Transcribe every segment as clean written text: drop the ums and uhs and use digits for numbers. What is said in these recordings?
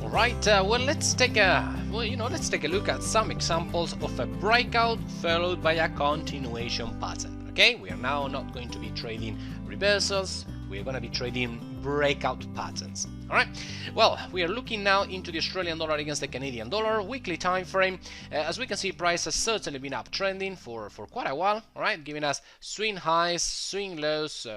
Alright, well, let's take a look at some examples of a breakout followed by a continuation pattern. Okay, we are now not going to be trading reversals, we are going to be trading breakout patterns. Alright, well, we are looking now into the Australian dollar against the Canadian dollar weekly time frame. As we can see, price has certainly been uptrending for quite a while, alright, giving us swing highs, swing lows,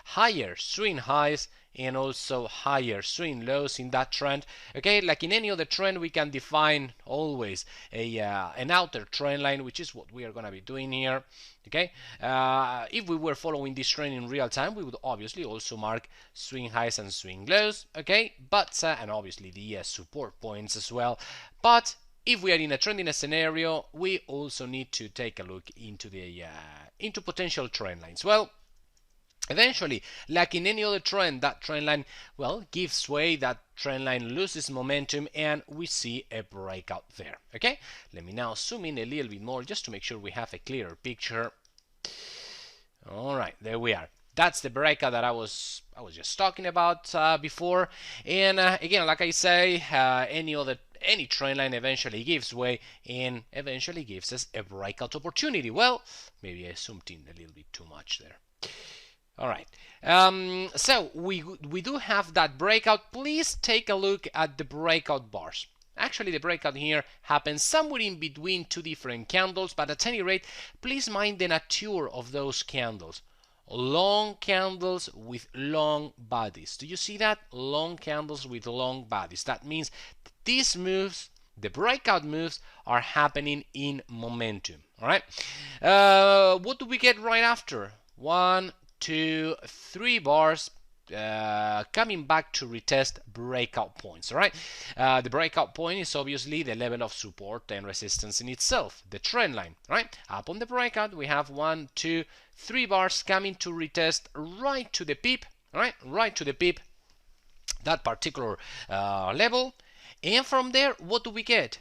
higher swing highs and also higher swing lows in that trend. Okay, like in any other trend, we can define always an outer trend line, which is what we are going to be doing here. Okay, if we were following this trend in real time, we would obviously also mark swing highs and swing lows. Okay, but and obviously the support points as well. But if we are in a trending scenario, we also need to take a look into the into potential trend lines. Well, eventually, like in any other trend, that trend line, well, gives way, that trend line loses momentum, and we see a breakout there. Okay, let me now zoom in a little bit more just to make sure we have a clearer picture. All right, there we are. That's the breakout that I was just talking about before. And again, like I say, any trend line eventually gives way and eventually gives us a breakout opportunity. Well, maybe I zoomed in a little bit too much there. All right, so we do have that breakout. Please take a look at the breakout bars. Actually, the breakout here happens somewhere in between two different candles, but at any rate, please mind the nature of those candles. Long candles with long bodies. Do you see that? Long candles with long bodies. That means these moves, the breakout moves, are happening in momentum. All right, what do we get right after? 1, 2, 3 bars coming back to retest breakout points. All right, the breakout point is obviously the level of support and resistance in itself, the trend line. Right, up on the breakout we have 1, 2, 3 bars coming to retest right to the pip. All right, right to the pip, that particular level, and from there what do we get?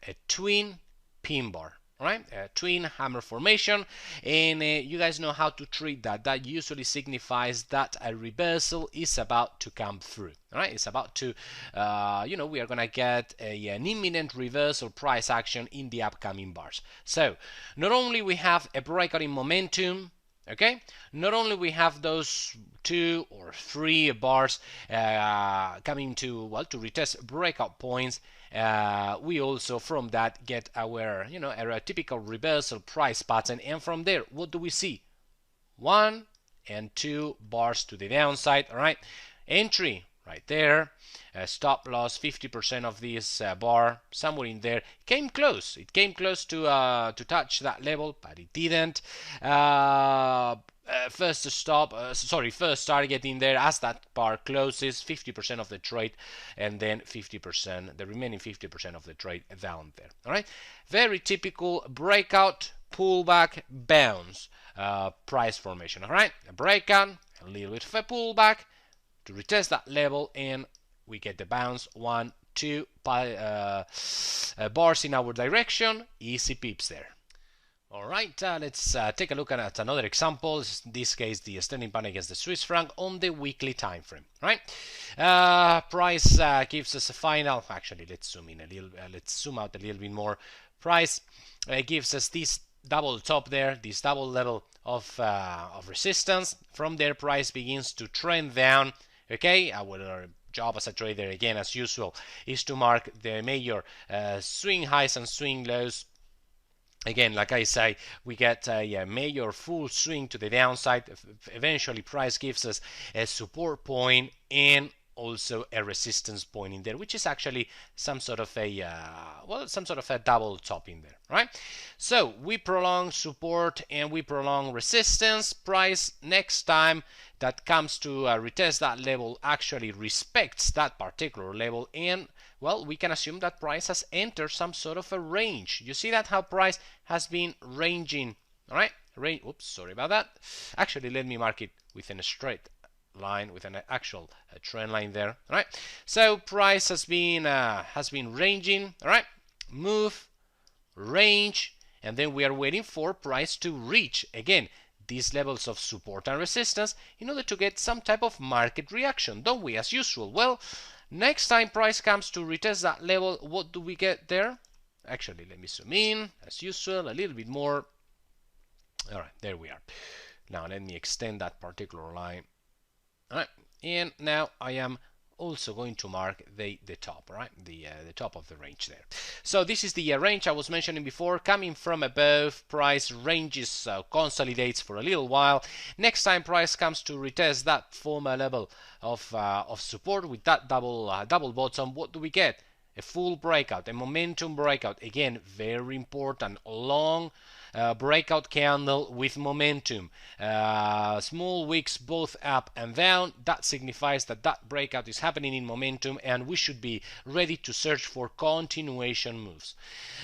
A twin pin bar. Right, a twin hammer formation, and you guys know how to treat that. That usually signifies that a reversal is about to come through. All right, it's about to, we are gonna get an imminent reversal price action in the upcoming bars. So not only we have a breakout in momentum, okay, not only we have those 2 or 3 bars coming to retest breakout points, we also from that get our a typical reversal price pattern, and from there what do we see? 1 and 2 bars to the downside. All right, entry right there, stop loss 50% of this bar, somewhere in there. It came close to touch that level, but it didn't. First target in there as that bar closes, 50% of the trade, and then 50%, the remaining 50% of the trade down there. All right, very typical breakout, pullback, bounce price formation. All right, a breakout, a little bit of a pullback to retest that level, and we get the bounce. 1, 2 bars in our direction, easy pips there. All right, let's take a look at another example. In this case, the sterling pound against the Swiss franc on the weekly time frame. Right, price gives us a final. Actually, let's zoom in a little. Let's zoom out a little bit more. Price gives us this double top there, this double level of resistance. From there, price begins to trend down. Okay, our job as a trader, again as usual, is to mark the major swing highs and swing lows. Again, like I say, we get a major full swing to the downside. Eventually, price gives us a support point and also a resistance point in there, which is actually some sort of a double top in there, right? So we prolong support and we prolong resistance. Price next time that comes to retest that level actually respects that particular level, and well, we can assume that price has entered some sort of a range. You see that how price has been ranging, all right? Oops, sorry about that. Actually, let me mark it within a straight line, with an actual trend line there. All right, so price has been ranging. All right, move, range, and then we are waiting for price to reach again these levels of support and resistance in order to get some type of market reaction, don't we, as usual? Well, next time price comes to retest that level, what do we get there? Actually, let me zoom in, as usual, a little bit more. All right, there we are. Now let me extend that particular line. All right, and now I am also going to mark the top, right? The top of the range there. So this is the range I was mentioning before, coming from above. Price ranges, consolidates for a little while. Next time price comes to retest that former level of support with that double bottom, what do we get? A full breakout, a momentum breakout. Again, very important, long breakout candle with momentum. Small wicks both up and down. That signifies that that breakout is happening in momentum, and we should be ready to search for continuation moves.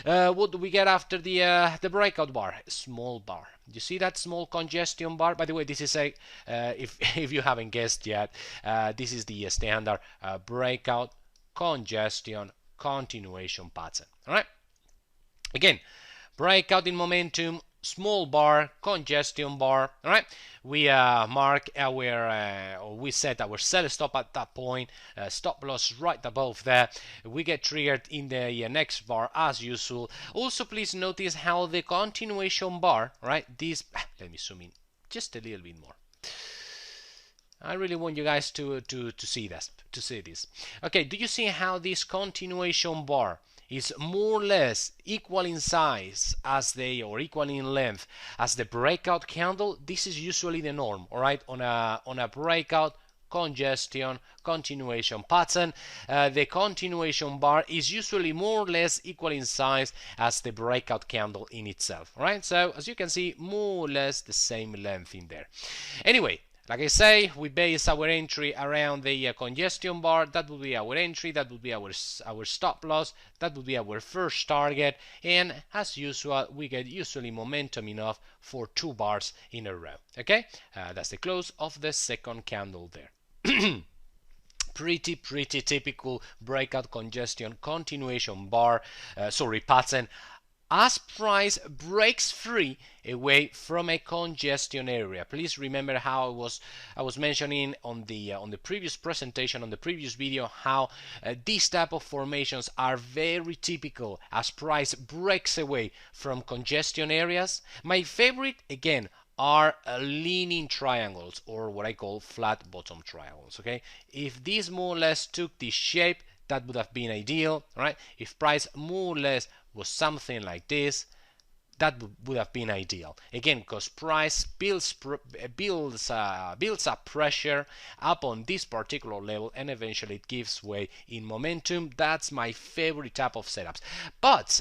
What do we get after the breakout bar? A small bar. You see that small congestion bar? By the way, this is a if you haven't guessed yet, this is the standard breakout congestion continuation pattern. All right, again, breakout in momentum, small bar, congestion bar. All right, we mark our or we set our sell stop at that point, stop loss right above there. We get triggered in the next bar as usual. Also, please notice how the continuation bar, right, this, let me zoom in just a little bit more. I really want you guys to see this, Okay, do you see how this continuation bar is more or less equal in size as or equal in length as the breakout candle? This is usually the norm, all right, on a breakout congestion continuation pattern. The continuation bar is usually more or less equal in size as the breakout candle in itself, all right? So as you can see, more or less the same length in there. Anyway, like I say, we base our entry around the congestion bar. That will be our entry, that will be our stop loss, that will be our first target, and as usual, we get usually momentum enough for 2 bars in a row. Okay, that's the close of the second candle there. Pretty typical breakout congestion continuation bar, pattern. As price breaks free away from a congestion area. Please remember how I was mentioning on the previous presentation, on the previous video, how these type of formations are very typical as price breaks away from congestion areas. My favorite, again, are leaning triangles, or what I call flat bottom triangles. Okay, if these more or less took this shape, that would have been ideal, right? If price more or less was something like this, that would have been ideal. Again, because price builds up pressure up on this particular level, and eventually it gives way in momentum. That's my favorite type of setups. But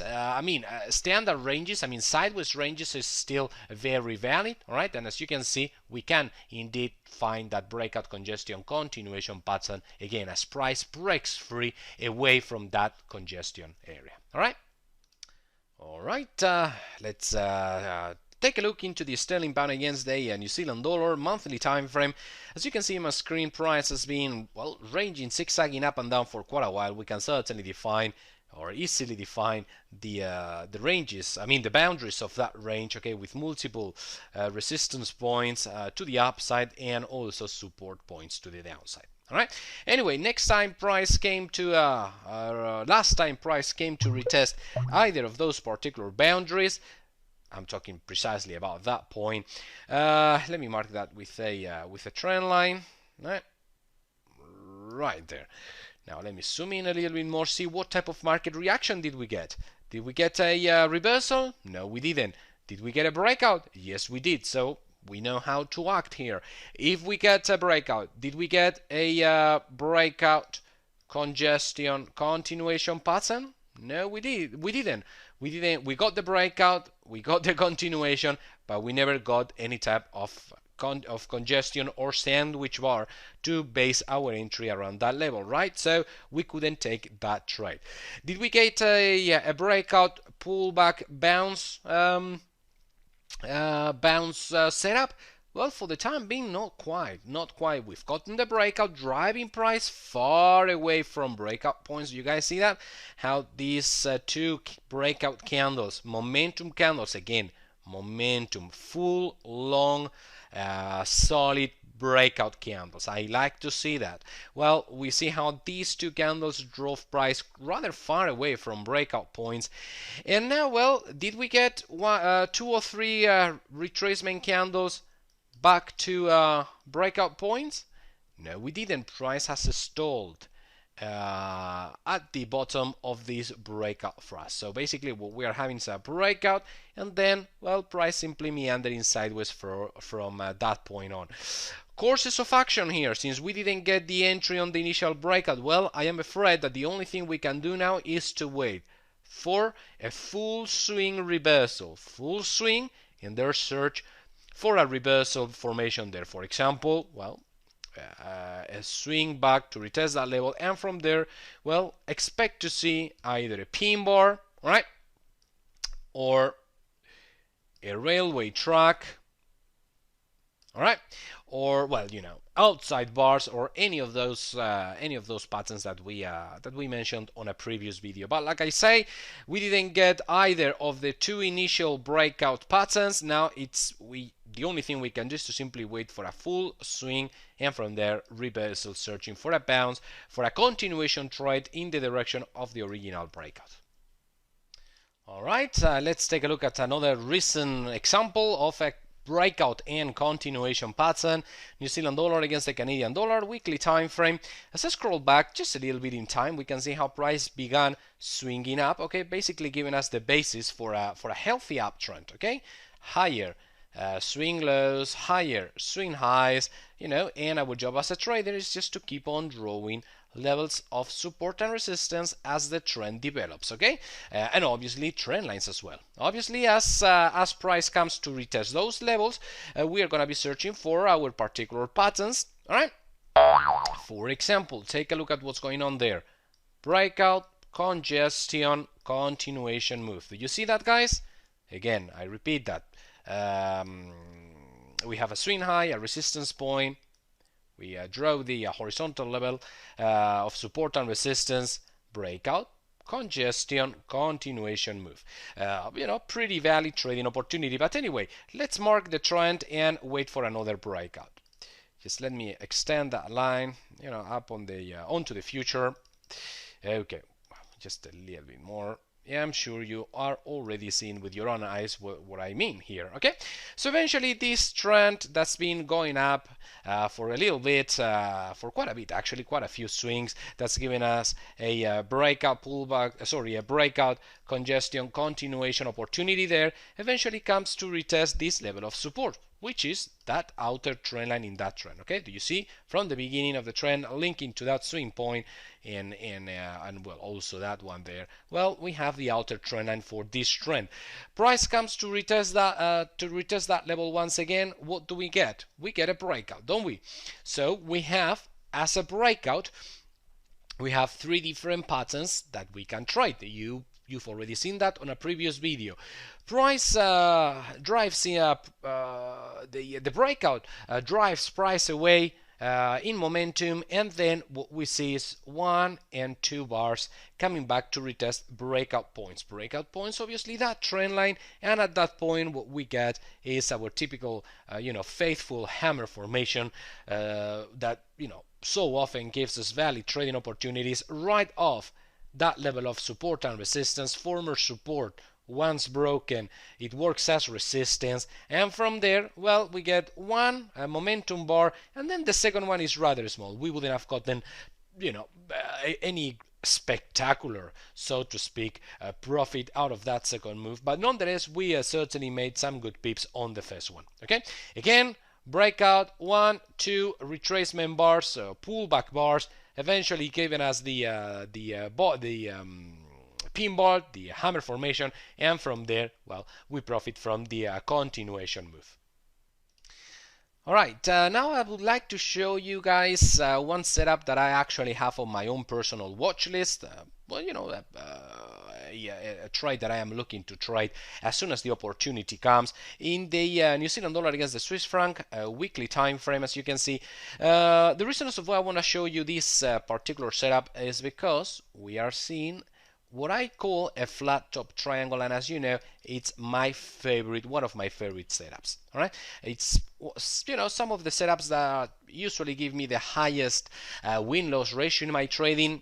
standard ranges, sideways ranges is still very valid, all right? And as you can see, we can indeed find that breakout congestion continuation pattern again as price breaks free away from that congestion area. All right. All right, let's take a look into the sterling pound against the New Zealand dollar monthly time frame. As you can see on my screen, price has been, well, ranging, zigzagging up and down for quite a while. We can certainly define or easily define the ranges, the boundaries of that range, okay, with multiple resistance points to the upside and also support points to the downside. All right. Anyway, last time price came to retest either of those particular boundaries. I'm talking precisely about that point. Let me mark that with a trend line. Right there. Now let me zoom in a little bit more. See what type of market reaction did we get? Did we get a reversal? No, we didn't. Did we get a breakout? Yes, we did. So we know how to act here. If we get a breakout, did we get a breakout congestion continuation pattern? No, we didn't. We got the breakout, we got the continuation, but we never got any type of congestion or sandwich bar to base our entry around that level, right? So we couldn't take that trade. Did we get a breakout pullback bounce setup? Well, for the time being, not quite. We've gotten the breakout, driving price far away from breakout points. You guys see that? How these two breakout candles, momentum candles, again, momentum, full, long, solid breakout candles. I like to see that. Well, we see how these two candles drove price rather far away from breakout points. And now, well, did we get two or three retracement candles back to breakout points? No, we didn't. Price has stalled at the bottom of this breakout thrust. So basically what we are having is a breakout, and then, well, price simply meandering sideways from that point on. Courses of action here, since we didn't get the entry on the initial breakout, well, I am afraid that the only thing we can do now is to wait for a full swing reversal. Full swing in their search for a reversal formation there. For example, well, a swing back to retest that level, and from there, well, expect to see either a pin bar, right, or a railway track, all right, or, well, you know, outside bars, or any of those patterns that we mentioned on a previous video. But like I say, we didn't get either of the two initial breakout patterns. Now the only thing we can do is to simply wait for a full swing, and from there, reversal, searching for a bounce, for a continuation trade in the direction of the original breakout. All right, let's take a look at another recent example of a breakout and continuation pattern. New Zealand dollar against the Canadian dollar, weekly time frame. As I scroll back just a little bit in time, we can see how price began swinging up, okay, basically giving us the basis for a healthy uptrend, okay, higher swing lows, higher swing highs, you know, and our job as a trader is just to keep on drawing levels of support and resistance as the trend develops, okay, and obviously trend lines as well. Obviously, as price comes to retest those levels, we are going to be searching for our particular patterns. All right, for example, take a look at what's going on there. Breakout, congestion, continuation move. Do you see that, guys? Again, I repeat that. We have a swing high, a resistance point. We draw the horizontal level of support and resistance, breakout, congestion, continuation move. You know, pretty valid trading opportunity. But anyway, let's mark the trend and wait for another breakout. Just let me extend that line, you know, up on the onto the future. Okay, just a little bit more. Yeah, I'm sure you are already seeing with your own eyes what I mean here, okay? So eventually this trend that's been going up for a little bit, for quite a bit, actually, quite a few swings, that's given us a breakout pullback, a breakout congestion continuation opportunity there, eventually comes to retest this level of support, which is that outer trend line in that trend, okay? Do you see from the beginning of the trend linking to that swing point, and well, also that one there? Well, we have the outer trend line for this trend. Price comes to retest that level once again. What do we get? We get a breakout, don't we? So we have, as a breakout, we have three different patterns that we can trade. You've already seen that on a previous video. Price drives the breakout drives price away in momentum, and then what we see is 1 and 2 bars coming back to retest breakout points. Breakout points, obviously that trend line, and at that point what we get is our typical you know, faithful hammer formation that, you know, so often gives us valid trading opportunities right off that level of support and resistance. Former support, once broken, it works as resistance, and from there, well, we get one momentum bar, and then the second one is rather small. We wouldn't have gotten, you know, any spectacular, so to speak, profit out of that second move, but nonetheless, we certainly made some good pips on the first one. Okay, again, breakout, 1, 2 retracement bars, so pullback bars, eventually giving us the pin bar, the hammer formation, and from there, well, we profit from the continuation move. Alright, now I would like to show you guys one setup that I actually have on my own personal watch list. Well, you know, a trade that I am looking to trade as soon as the opportunity comes in the New Zealand dollar against the Swiss franc weekly time frame. As you can see, the reason as to why I want to show you this particular setup is because we are seeing what I call a flat top triangle, and as you know, it's my favorite, one of my favorite setups. All right, it's, you know, some of the setups that usually give me the highest win-loss ratio in my trading.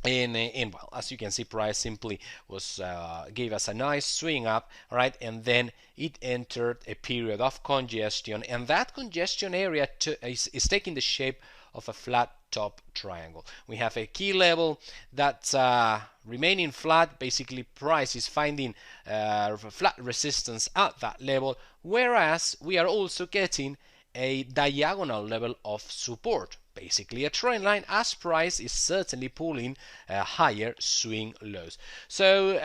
Well, as you can see, price simply was gave us a nice swing up, all right, and then it entered a period of congestion, and that congestion area is taking the shape of a flat top triangle. We have a key level that's remaining flat. Basically, price is finding flat resistance at that level, whereas we are also getting a diagonal level of support, basically a trend line, as price is certainly pulling higher swing lows. So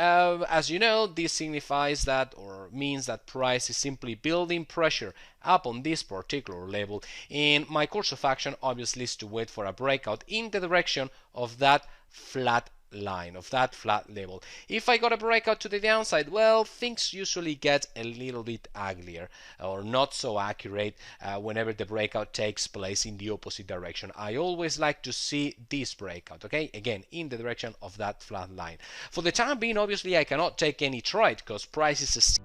as you know, this signifies that, or means that price is simply building pressure up on this particular level, and my course of action obviously is to wait for a breakout in the direction of that flat line, of that flat level. If I got a breakout to the downside, well, things usually get a little bit uglier or not so accurate whenever the breakout takes place in the opposite direction. I always like to see this breakout, okay, again in the direction of that flat line. For the time being, obviously I cannot take any trade because price is